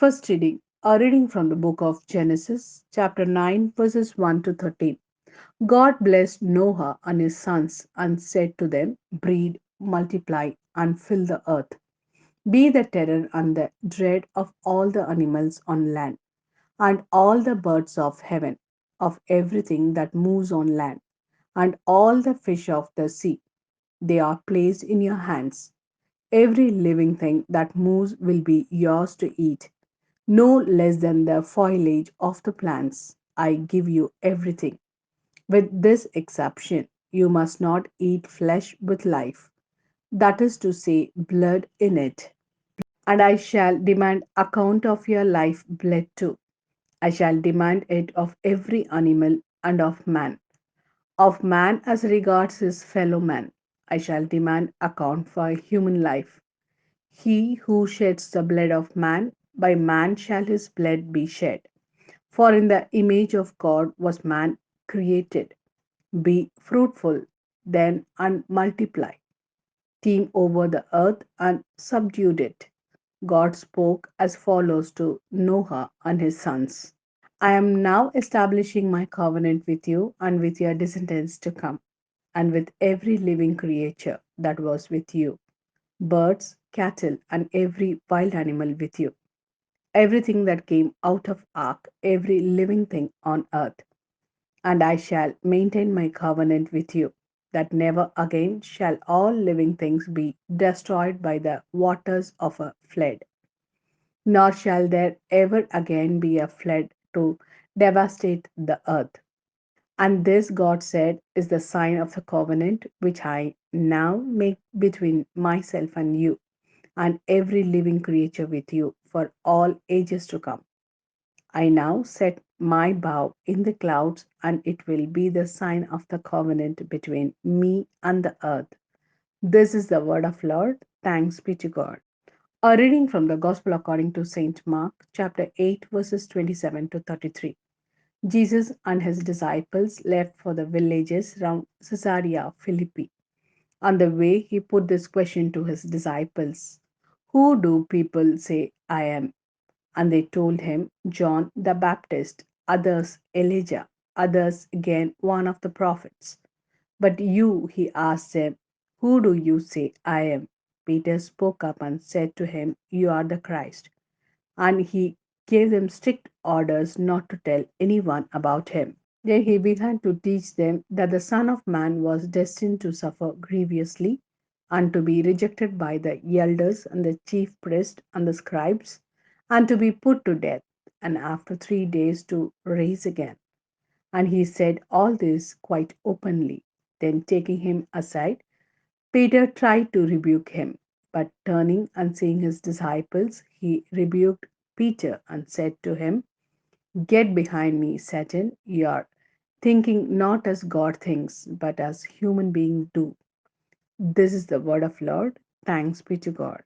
First reading, a reading from the book of Genesis, chapter 9, verses 1 to 13. God blessed Noah and his sons and said to them, breed, multiply, and fill the earth. Be the terror and the dread of all the animals on land, and all the birds of heaven, of everything that moves on land, and all the fish of the sea. They are placed in your hands. Every living thing that moves will be yours to eat, no less than the foliage of the plants. I give you everything. With this exception, you must not eat flesh with life, that is to say, blood in it. And I shall demand account of your life blood too. I shall demand it of every animal and of man as regards his fellow man. I shall demand account for human life. He who sheds the blood of man, by man shall his blood be shed. For in the image of God was man created. Be fruitful then and multiply. Teem over the earth and subdued it. God spoke as follows to Noah and his sons. I am now establishing my covenant with you and with your descendants to come, and with every living creature that was with you, birds, cattle, and every wild animal with you, everything that came out of ark, every living thing on earth. And I shall maintain my covenant with you, that never again shall all living things be destroyed by the waters of a flood, nor shall there ever again be a flood to devastate the earth. And this, God said, is the sign of the covenant which I now make between myself and you, and every living creature with you for all ages to come. I now set my bow in the clouds, and it will be the sign of the covenant between me and the earth. This is the word of Lord. Thanks be to God. A reading from the Gospel according to Saint Mark, chapter 8, verses 27 to 33. Jesus and his disciples left for the villages round Caesarea Philippi. On the way, he put this question to his disciples: who do people say I am? And they told him, John the Baptist, others Elijah, others again one of the prophets. But you, he asked them, who do you say I am? Peter spoke up and said to him, you are the Christ. And he gave them strict orders not to tell anyone about him. Then he began to teach them that the Son of Man was destined to suffer grievously and to be rejected by the elders and the chief priests and the scribes, and to be put to death, and after 3 days to rise again. And he said all this quite openly. Then, taking him aside, Peter tried to rebuke him, but turning and seeing his disciples, he rebuked Peter and said to him, get behind me, Satan. You are thinking not as God thinks, but as human beings do. This is the word of Lord. Thanks be to God.